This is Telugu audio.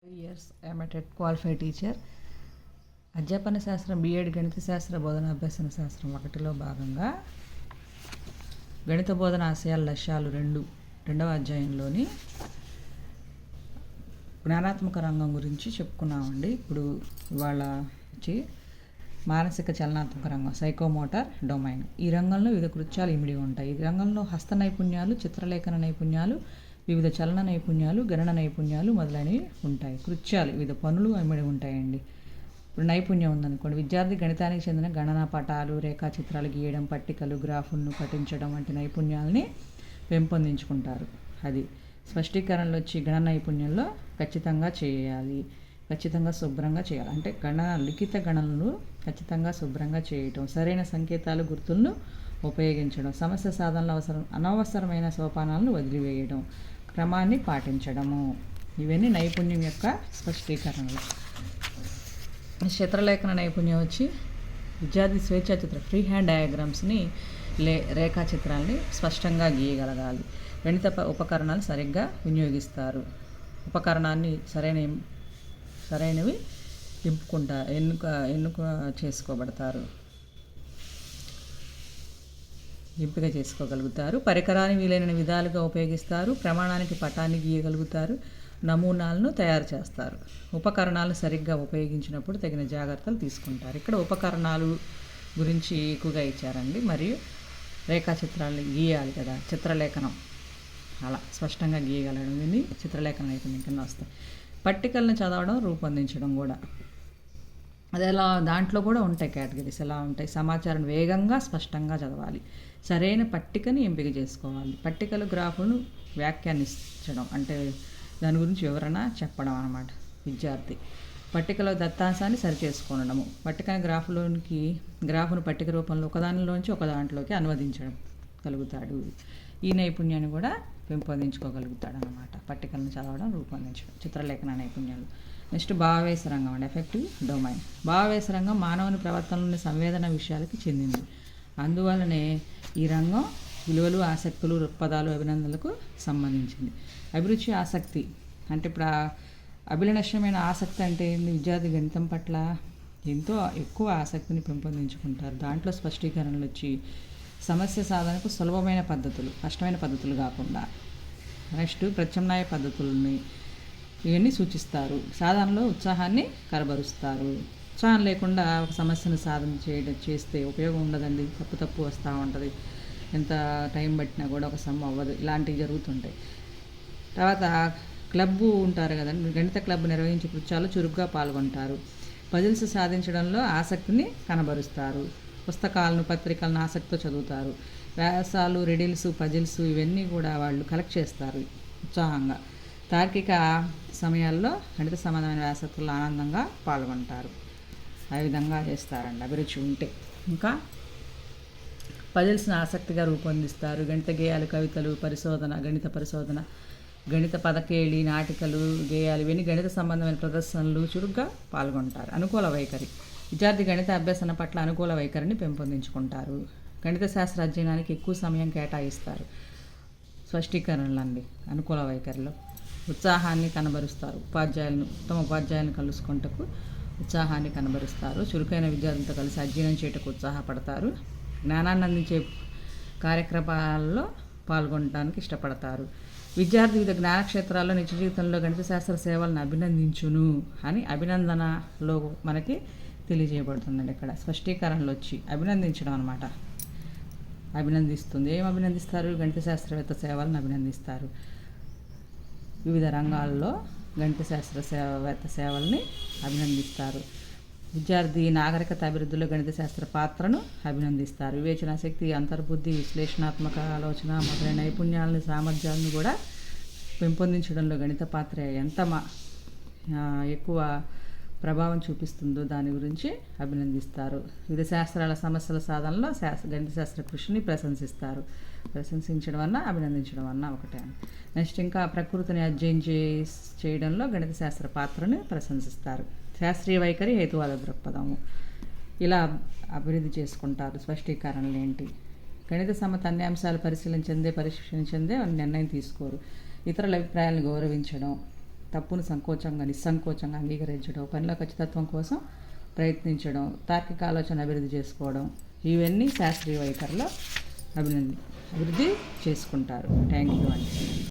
Years I'm TET qualified teacher. అధ్యాపన శాస్త్రం బీఎడ్ గణిత శాస్త్ర బోధన అభ్యసన శాస్త్రం 1లో భాగంగా గణిత బోధన ఆశయాల లక్ష్యాలు రెండవ అధ్యాయంలోని జ్ఞానాత్మక రంగం గురించి చెప్పుకున్నామండి. ఇప్పుడు ఇవాళ వచ్చి మానసిక చలనాత్మక రంగం, సైకోమోటార్ డొమైన్. ఈ రంగంలో వివిధ కృత్యాలు ఇమిడి ఉంటాయి. ఈ రంగంలో హస్త నైపుణ్యాలు, చిత్రలేఖన నైపుణ్యాలు, వివిధ చలన నైపుణ్యాలు, గణన నైపుణ్యాలు మొదలైనవి ఉంటాయి. కృత్యాలు వివిధ పనులు ఇమిడి ఉంటాయండి. ఇప్పుడు నైపుణ్యం ఉందనుకోండి, విద్యార్థి గణితానికి చెందిన గణన పటాలు, రేఖాచిత్రాలు గీయడం, పట్టికలు, గ్రాఫులను పఠించడం వంటి నైపుణ్యాలని పెంపొందించుకుంటారు. అది స్పష్టీకరణలు వచ్చి గణన నైపుణ్యంలో ఖచ్చితంగా చేయాలి, ఖచ్చితంగా శుభ్రంగా చేయాలి. అంటే లిఖిత గణనలు ఖచ్చితంగా శుభ్రంగా చేయటం, సరైన సంకేతాలు గుర్తులను ఉపయోగించడం, సమస్య సాధనలో అనవసరమైన సోపానాలను వదిలివేయడం, క్రమాన్ని పాటించడము, ఇవన్నీ నైపుణ్యం యొక్క స్పష్టీకరణలు. చిత్రలేఖన నైపుణ్యం వచ్చి విద్యార్థి స్వేచ్ఛా ఫ్రీ హ్యాండ్ డయాగ్రామ్స్ని రేఖాచిత్రాలని స్పష్టంగా గీయగలగాలి. గణిత ఉపకరణాలు సరిగ్గా వినియోగిస్తారు. ఉపకరణాన్ని సరైనవి ఎన్నిక చేసుకోగలుగుతారు. పరికరాన్ని వీలైన విధాలుగా ఉపయోగిస్తారు. ప్రమాణానికి పటాన్ని గీయగలుగుతారు. నమూనాలను తయారు చేస్తారు. ఉపకరణాలు సరిగ్గా ఉపయోగించినప్పుడు తగిన జాగ్రత్తలు తీసుకుంటారు. ఇక్కడ ఉపకరణాలు గురించి ఎక్కువగా ఇచ్చారండి. మరియు రేఖాచిత్రాలు గీయాలి కదా, చిత్రలేఖనం అలా స్పష్టంగా గీయగలడం, ఇది చిత్రలేఖన నైపుణ్యం కింద వస్తాయి. పట్టికలను చదవడం, రూపొందించడం కూడా అది ఎలా, దాంట్లో కూడా ఉంటాయి కేటగిరీస్. ఎలా ఉంటాయి? సమాచారం వేగంగా స్పష్టంగా చదవాలి, సరైన పట్టికని ఎంపిక చేసుకోవాలి, పట్టికలు గ్రాఫులను వ్యాఖ్యానించడం అంటే దాని గురించి వివరణ చెప్పడం అన్నమాట. విద్యార్థి పట్టికలో దత్తాంశాన్ని సరిచేసుకోవడము, పట్టికని గ్రాఫ్ను పట్టిక రూపంలో ఒకదానిలోంచి ఒక దాంట్లోకి అనువదించడం కలుగుతాడు. ఈ నైపుణ్యాన్ని కూడా పెంపొందించుకోగలుగుతాడు అన్నమాట. పట్టికలను చదవడం, రూపొందించడం, చిత్రలేఖన నైపుణ్యాలు. నెక్స్ట్ భావావేశ రంగం అండి, ఎఫెక్టివ్ డొమైన్. భావావేశ రంగం మానవుని ప్రవర్తనలోని సంవేదన విషయాలకి చెందింది. అందువలనే ఈ రంగం విలువలు, ఆసక్తులు, దృక్పథాలు, అభినందనలకు సంబంధించింది. అభిరుచి, ఆసక్తి అంటే ఇప్పుడు అభిలషణమైన ఆసక్తి అంటే విద్యార్థి గణితం పట్ల ఎంతో ఎక్కువ ఆసక్తిని పెంపొందించుకుంటారు. దాంట్లో స్పష్టీకరణలు వచ్చి సమస్య సాధనకు సులభమైన పద్ధతులు, కష్టమైన పద్ధతులు కాకుండా నెక్స్ట్ ప్రత్యామ్నాయ పద్ధతులని ఇవన్నీ సూచిస్తారు. సాధనలో ఉత్సాహాన్ని కనబరుస్తారు. ఉత్సాహం లేకుండా ఒక సమస్యను సాధన చేస్తే ఉపయోగం ఉండదండి. తప్పు వస్తూ ఉంటుంది. ఎంత టైం పట్టినా కూడా ఒక సమ్ అవ్వదు. ఇలాంటివి జరుగుతుంటాయి. తర్వాత క్లబ్బు ఉంటారు కదండి, గణిత క్లబ్ నిర్వహించే కృత్యాలు చురుగ్గా పాల్గొంటారు. పజిల్స్ సాధించడంలో ఆసక్తిని కనబరుస్తారు. పుస్తకాలను, పత్రికలను ఆసక్తితో చదువుతారు. వ్యాసాలు, రిడిల్స్, పజిల్స్ ఇవన్నీ కూడా వాళ్ళు కలెక్ట్ చేస్తారు ఉత్సాహంగా. తార్కిక సమయాల్లో గణిత సంబంధమైన వ్యాసత్తుల్లో ఆనందంగా పాల్గొంటారు. ఆ విధంగా చేస్తారండి అభిరుచి ఉంటే. ఇంకా పజిల్స్ని ఆసక్తిగా రూపొందిస్తారు. గణిత గేయాలు, కవితలు, గణిత పరిశోధన, గణిత పదకేళి, నాటికలు, గేయాలు ఇవన్నీ గణిత సంబంధమైన ప్రదర్శనలు చురుగ్గా పాల్గొంటారు. అనుకూల వైఖరి. విద్యార్థి గణిత అభ్యసన పట్ల అనుకూల వైఖరిని పెంపొందించుకుంటారు. గణిత శాస్త్ర అధ్యయనానికి ఎక్కువ సమయం కేటాయిస్తారు. స్పష్టీకరణలు అండి అనుకూల వైఖరిలో. ఉత్సాహాన్ని కనబరుస్తారు. ఉత్తమ ఉపాధ్యాయులను కలుసుకుంటకు ఉత్సాహాన్ని కనబరుస్తారు. చురుకైన విద్యార్థులతో కలిసి అధ్యయనం చేయటకు ఉత్సాహపడతారు. జ్ఞానాన్ని అందించే కార్యక్రమాల్లో పాల్గొనడానికి ఇష్టపడతారు. విద్యార్థి వివిధ జ్ఞానక్షేత్రాల్లో నిత్య జీవితంలో గణిత శాస్త్ర సేవలను అభినందించును అని అభినందనలో మనకి తెలియజేయబడుతుందండి. ఇక్కడ స్పష్టీకరణలు వచ్చి అభినందించడం అనమాట. అభినందిస్తుంది. ఏం అభినందిస్తారు? గణిత శాస్త్రవేత్త సేవలను అభినందిస్తారు. వివిధ రంగాల్లో గణిత శాస్త్రవేత్త సేవల్ని అభినందిస్తారు. విద్యార్థి నాగరికత అభివృద్ధిలో గణిత శాస్త్ర పాత్రను అభినందిస్తారు. వివేచన శక్తి, అంతర్బుద్ధి, విశ్లేషణాత్మక ఆలోచన మొదలైన నైపుణ్యాలను, సామర్థ్యాలను కూడా పెంపొందించడంలో గణిత పాత్ర ఎంత ఎక్కువ ప్రభావం చూపిస్తుందో దాని గురించి అభినందిస్తారు. వివిధ శాస్త్రాల సమస్యల సాధనలో గణిత శాస్త్ర కృషిని ప్రశంసిస్తారు. ప్రశంసించడం అన్నా అభినందించడం అన్నా ఒకటే. నెక్స్ట్ ఇంకా ప్రకృతిని అధ్యయనం చేయడంలో గణిత శాస్త్ర పాత్రను ప్రశంసిస్తారు. శాస్త్రీయ వైఖరి, హేతువాద దృక్పథము ఇలా అభివృద్ధి చేసుకుంటారు. స్పష్టీకరణలు ఏంటి? గణిత సమ్మత అన్ని అంశాలు పరిశీలించిందే నిర్ణయం తీసుకోరు. ఇతరుల అభిప్రాయాలను గౌరవించడం, తప్పును సంకోచంగా నిస్సంకోచంగా అంగీకరించడం, పనిలో ఖచ్చితత్వం కోసం ప్రయత్నించడం, తార్కిక ఆలోచన అభివృద్ధి చేసుకోవడం, ఇవన్నీ శాస్త్రీయ వైఖరిలో అభివృద్ధి చేసుకుంటారు. థ్యాంక్ యూ అండి.